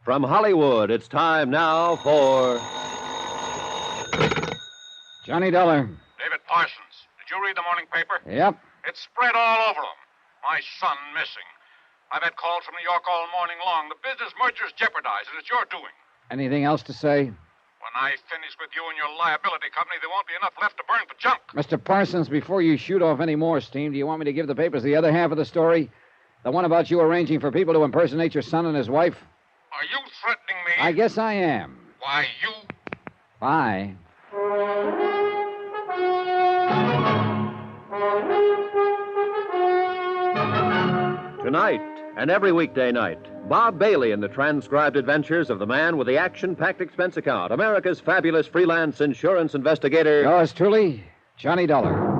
From Hollywood, it's time now for... Johnny Dollar. David Parsons, did you read the morning paper? Yep. It's spread all over them. My son missing. I've had calls from New York all morning long. The business merger's jeopardized, and it's your doing. Anything else to say? When I finish with you and your liability company, there won't be enough left to burn for junk. Mr. Parsons, before you shoot off any more steam, do you want me to give the papers the other half of the story? The one about you arranging for people to impersonate your son and his wife? Are you threatening me? I guess I am. Why, you... Bye. Tonight and every weekday night, Bob Bailey in the transcribed adventures of the man with the action-packed expense account, America's fabulous freelance insurance investigator. Yours truly, Johnny Dollar.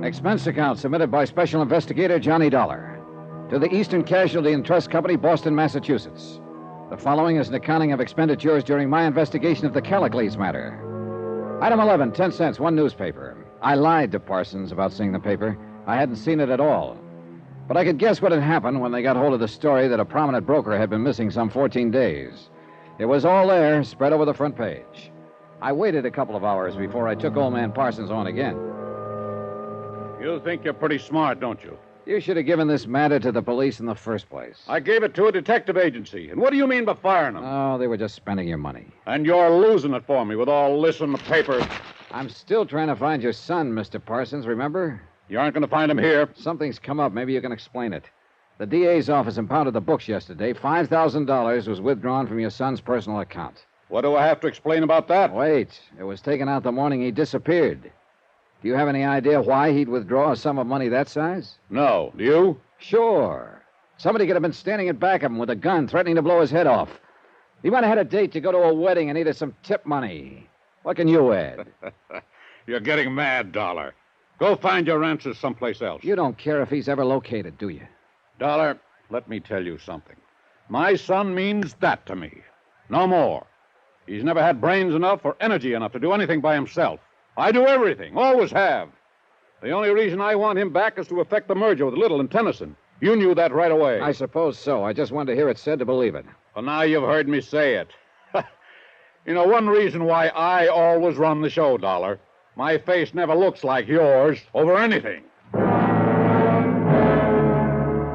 Expense account submitted by Special Investigator Johnny Dollar to the Eastern Casualty and Trust Company, Boston, Massachusetts. The following is an accounting of expenditures during my investigation of the Callicles matter. Item 11, 10 cents, one newspaper. I lied to Parsons about seeing the paper. I hadn't seen it at all. But I could guess what had happened when they got hold of the story that a prominent broker had been missing some 14 days. It was all there, spread over the front page. I waited a couple of hours before I took old man Parsons on again. You think you're pretty smart, don't you? You should have given this matter to the police in the first place. I gave it to a detective agency. And what do you mean by firing them? Oh, they were just spending your money. And you're losing it for me with all this in the paper. I'm still trying to find your son, Mr. Parsons, remember? You aren't going to find him here. Something's come up. Maybe you can explain it. The DA's office impounded the books yesterday. $5,000 was withdrawn from your son's personal account. What do I have to explain about that? Wait. It was taken out the morning he disappeared. Do you have any idea why he'd withdraw a sum of money that size? No. Do you? Sure. Somebody could have been standing in back of him with a gun, threatening to blow his head off. He might have had a date to go to a wedding and needed some tip money. What can you add? You're getting mad, Dollar. Go find your answers someplace else. You don't care if he's ever located, do you? Dollar, let me tell you something. My son means that to me. No more. He's never had brains enough or energy enough to do anything by himself. I do everything, always have. The only reason I want him back is to effect the merger with Little and Tennyson. You knew that right away. I suppose so. I just wanted to hear it said to believe it. Well, now you've heard me say it. You know, one reason why I always run the show, Dollar. My face never looks like yours over anything.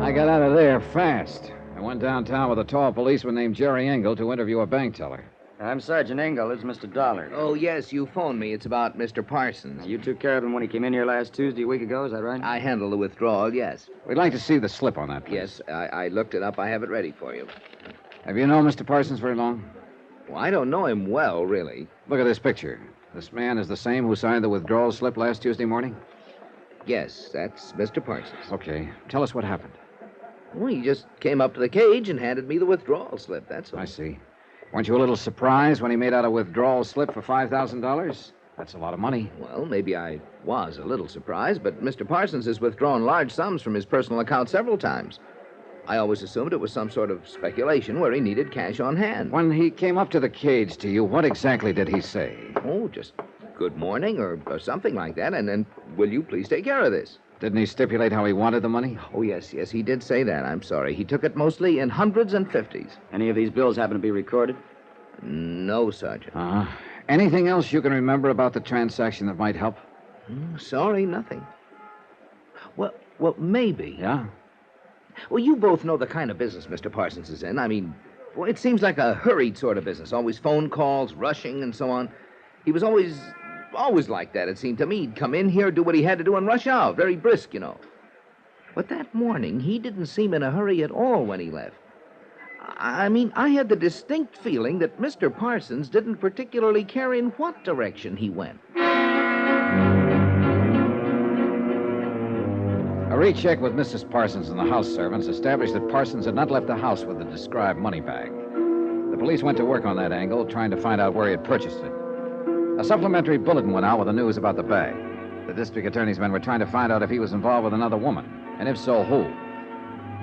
I got out of there fast. I went downtown with a tall policeman named Jerry Engel to interview a bank teller. I'm Sergeant Engel. This is Mr. Dollar. Oh, yes, you phoned me. It's about Mr. Parsons. You took care of him when he came in here last Tuesday, a week ago, is that right? I handled the withdrawal, yes. We'd like to see the slip on that, please. Yes, I looked it up. I have it ready for you. Have you known Mr. Parsons very long? Well, I don't know him well, really. Look at this picture. This man is the same who signed the withdrawal slip last Tuesday morning? Yes, that's Mr. Parsons. Okay. Tell us what happened. Well, he just came up to the cage and handed me the withdrawal slip, that's all. I see. Weren't you a little surprised when he made out a withdrawal slip for $5,000? That's a lot of money. Well, maybe I was a little surprised, but Mr. Parsons has withdrawn large sums from his personal account several times. I always assumed it was some sort of speculation where he needed cash on hand. When he came up to the cage to you, what exactly did he say? Oh, just good morning or something like that, and then, will you please take care of this? Didn't he stipulate how he wanted the money? Oh, yes, he did say that. I'm sorry. He took it mostly in hundreds and fifties. Any of these bills happen to be recorded? No, Sergeant. Anything else you can remember about the transaction that might help? Sorry, nothing. Well, maybe. Yeah? Well, you both know the kind of business Mr. Parsons is in. I mean, well, it seems like a hurried sort of business. Always phone calls, rushing, and so on. He was always like that, it seemed to me. He'd come in here, do what he had to do, and rush out. Very brisk, you know. But that morning, he didn't seem in a hurry at all when he left. I mean, I had the distinct feeling that Mr. Parsons didn't particularly care in what direction he went. A recheck with Mrs. Parsons and the house servants established that Parsons had not left the house with the described money bag. The police went to work on that angle, trying to find out where he had purchased it. A supplementary bulletin went out with the news about the bag. The district attorney's men were trying to find out if he was involved with another woman, and if so, who.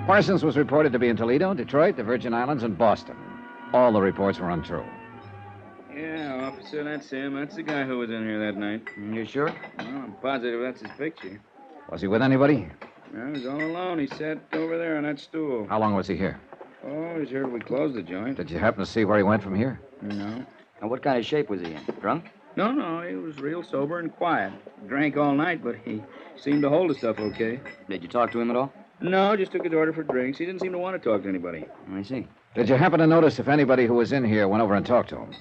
Parsons was reported to be in Toledo, Detroit, the Virgin Islands, and Boston. All the reports were untrue. Yeah, officer, that's him. That's the guy who was in here that night. You sure? Well, I'm positive that's his picture. Was he with anybody? No, he was all alone. He sat over there on that stool. How long was he here? Oh, he's here till we closed the joint. Did you happen to see where he went from here? No. And what kind of shape was he in? Drunk? No, he was real sober and quiet. Drank all night, but he seemed to hold the stuff okay. Did you talk to him at all? No, just took his order for drinks. He didn't seem to want to talk to anybody. I see. Did you happen to notice if anybody who was in here went over and talked to him?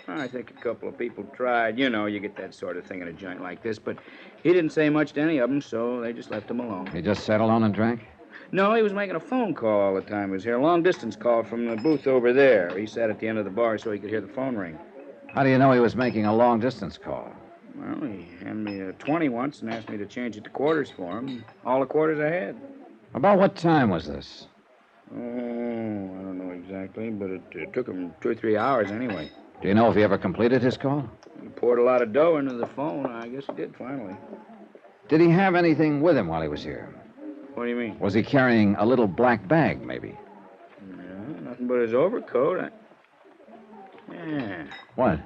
I think a couple of people tried. You know, you get that sort of thing in a joint like this, but he didn't say much to any of them, so they just left him alone. He just sat alone and drank? No, he was making a phone call all the time. He was here, a long-distance call from the booth over there. He sat at the end of the bar so he could hear the phone ring. How do you know he was making a long-distance call? Well, he handed me a 20 once and asked me to change it to quarters for him. All the quarters I had. About what time was this? Oh, I don't know exactly, but it took him 2 or 3 hours anyway. Do you know if he ever completed his call? He poured a lot of dough into the phone. I guess he did finally. Did he have anything with him while he was here? What do you mean? Was he carrying a little black bag, maybe? No, nothing but his overcoat. Yeah. What?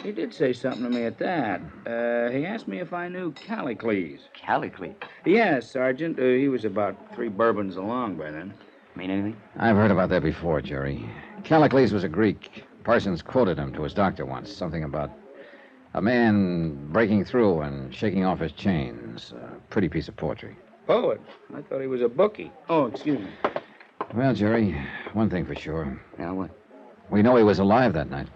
He did say something to me at that. He asked me if I knew Callicles. Callicles? Yes, Sergeant. He was about 3 bourbons along by then. Mean anything? I've heard about that before, Jerry. Callicles was a Greek. Parsons quoted him to his doctor once. Something about a man breaking through and shaking off his chains. A pretty piece of poetry. Poet? I thought he was a bookie. Oh, excuse me. Well, Jerry, one thing for sure. Yeah, what? We know he was alive that night.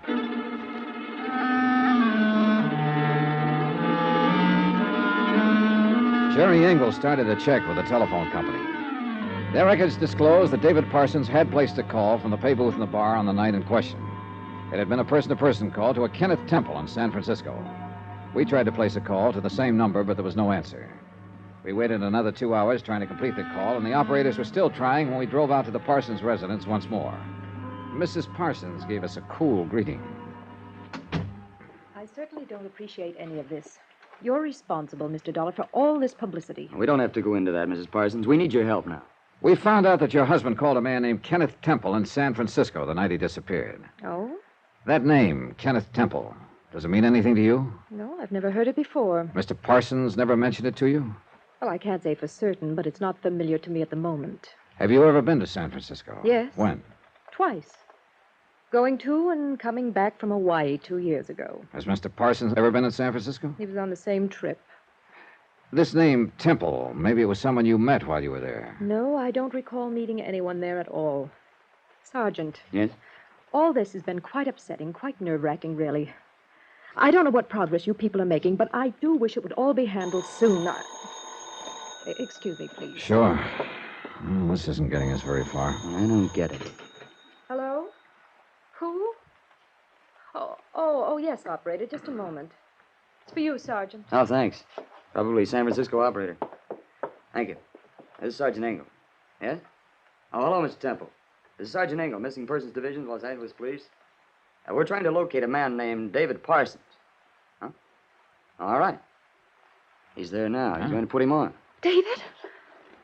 Jerry Engel started a check with the telephone company. Their records disclosed that David Parsons had placed a call from the pay booth in the bar on the night in question. It had been a person-to-person call to a Kenneth Temple in San Francisco. We tried to place a call to the same number, but there was no answer. We waited another 2 hours trying to complete the call, and the operators were still trying when we drove out to the Parsons residence once more. Mrs. Parsons gave us a cool greeting. I certainly don't appreciate any of this. You're responsible, Mr. Dollar, for all this publicity. We don't have to go into that, Mrs. Parsons. We need your help now. We found out that your husband called a man named Kenneth Temple in San Francisco the night he disappeared. Oh? That name, Kenneth Temple, does it mean anything to you? No, I've never heard it before. Mr. Parsons never mentioned it to you? Well, I can't say for certain, but it's not familiar to me at the moment. Have you ever been to San Francisco? Yes. When? Twice. Going to and coming back from Hawaii 2 years ago. Has Mr. Parsons ever been in San Francisco? He was on the same trip. This name, Temple, maybe it was someone you met while you were there. No, I don't recall meeting anyone there at all. Sergeant. Yes? All this has been quite upsetting, quite nerve-wracking, really. I don't know what progress you people are making, but I do wish it would all be handled soon. Excuse me, please. Sure. Well, this isn't getting us very far. I don't get it. Hello? Who? Oh, yes, operator. Just a moment. It's for you, Sergeant. Oh, thanks. Probably San Francisco operator. Thank you. This is Sergeant Engel. Yes? Oh, hello, Mr. Temple. This is Sergeant Engel, Missing Persons Division, Los Angeles Police. We're trying to locate a man named David Parsons. Huh? All right. He's there now. He's going to put him on. David?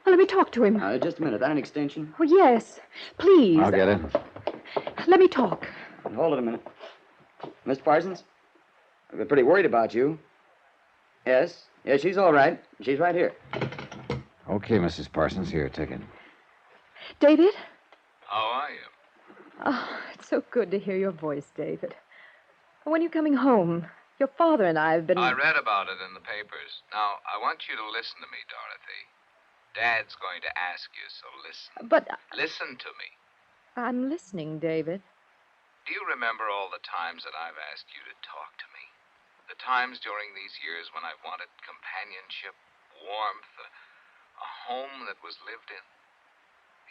Well, let me talk to him. Just a minute. That an extension? Oh, yes. Please. I'll get it. Let me talk. Hold it a minute. Mr. Parsons? I've been pretty worried about you. Yes. Yes, she's all right. She's right here. Okay, Mrs. Parsons. Here, take it. David? How are you? Oh, it's so good to hear your voice, David. When are you coming home? Your father and I have been... I read about it in the papers. Now, I want you to listen to me, Dorothy. Dad's going to ask you, so listen. But... Listen to me. I'm listening, David. Do you remember all the times that I've asked you to talk to me? The times during these years when I've wanted companionship, warmth, a home that was lived in?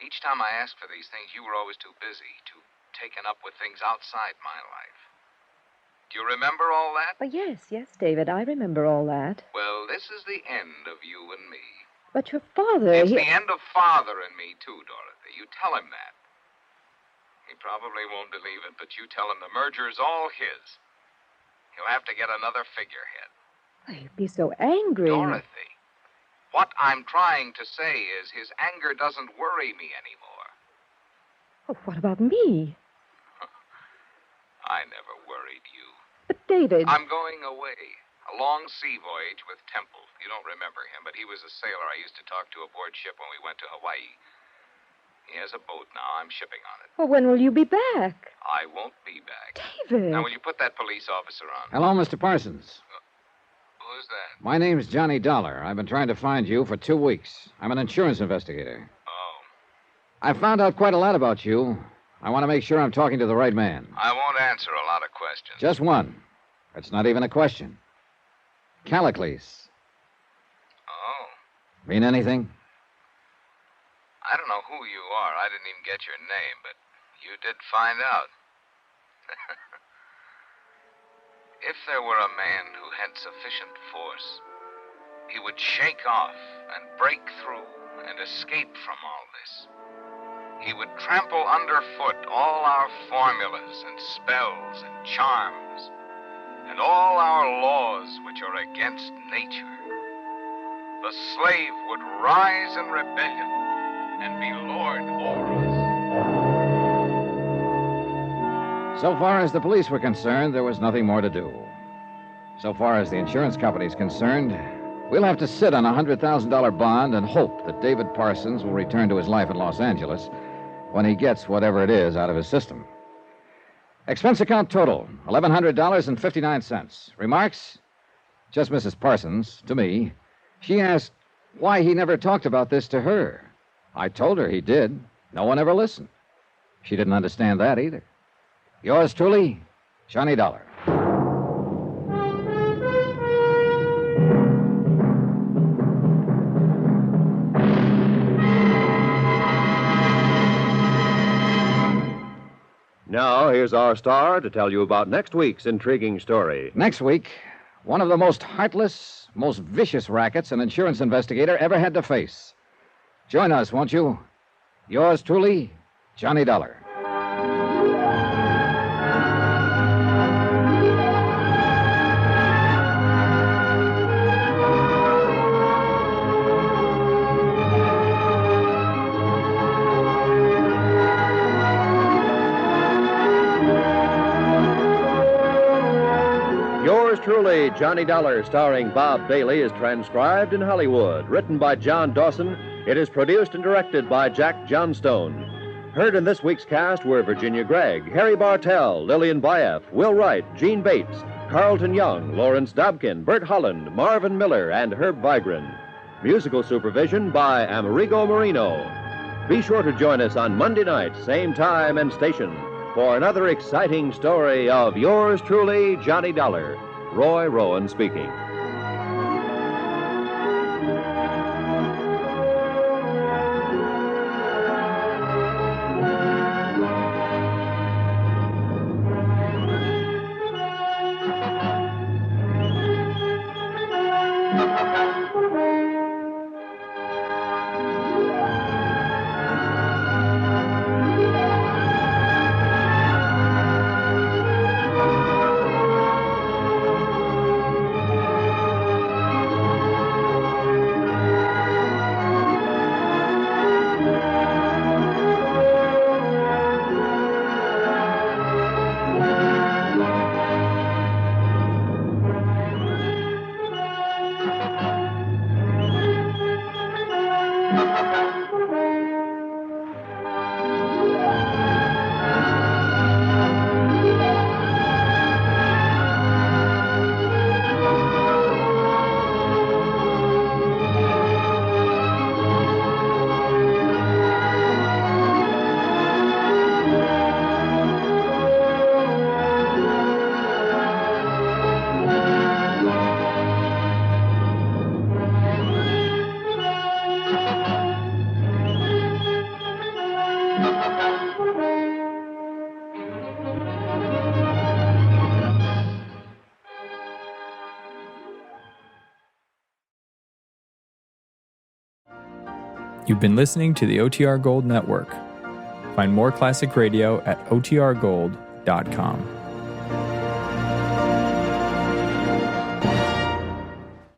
Each time I asked for these things, you were always too busy, too taken up with things outside my life. Do you remember all that? Oh, yes, David, I remember all that. Well, this is the end of you and me. But your father... It's the end of Father and me, too, Dorothy. You tell him that. He probably won't believe it, but you tell him the merger's all his. He'll have to get another figurehead. Oh, you'd be so angry. Dorothy, what I'm trying to say is his anger doesn't worry me anymore. Oh, what about me? I never worried you. David. I'm going away. A long sea voyage with Temple. You don't remember him, but he was a sailor I used to talk to aboard ship when we went to Hawaii. He has a boat now. I'm shipping on it. Well, when will you be back? I won't be back. David. Now, will you put that police officer on? Hello, Mr. Parsons. Who's that? My name's Johnny Dollar. I've been trying to find you for 2 weeks. I'm an insurance investigator. Oh. I found out quite a lot about you. I want to make sure I'm talking to the right man. I won't answer a lot of questions. Just one. It's not even a question. Callicles. Oh. Mean anything? I don't know who you are. I didn't even get your name, but you did find out. If there were a man who had sufficient force, he would shake off and break through and escape from all this. He would trample underfoot all our formulas and spells and charms, and all our laws which are against nature. The slave would rise in rebellion and be lord over us. So far as the police were concerned, there was nothing more to do. So far as the insurance company's concerned, we'll have to sit on a $100,000 bond and hope that David Parsons will return to his life in Los Angeles when he gets whatever it is out of his system. Expense account total, $1,100.59. Remarks? Just Mrs. Parsons, to me. She asked why he never talked about this to her. I told her he did. No one ever listened. She didn't understand that either. Yours truly, Johnny Dollar. Now, here's our star to tell you about next week's intriguing story. Next week, one of the most heartless, most vicious rackets an insurance investigator ever had to face. Join us, won't you? Yours truly, Johnny Dollar. Yours truly, Johnny Dollar, starring Bob Bailey, is transcribed in Hollywood. Written by John Dawson, it is produced and directed by Jack Johnstone. Heard in this week's cast were Virginia Gregg, Harry Bartell, Lillian Baeff, Will Wright, Gene Bates, Carlton Young, Lawrence Dobkin, Bert Holland, Marvin Miller, and Herb Vigran. Musical supervision by Amerigo Marino. Be sure to join us on Monday night, same time and station, for another exciting story of yours truly, Johnny Dollar. Roy Rowan speaking. You've been listening to the OTR Gold Network. Find more classic radio at otrgold.com.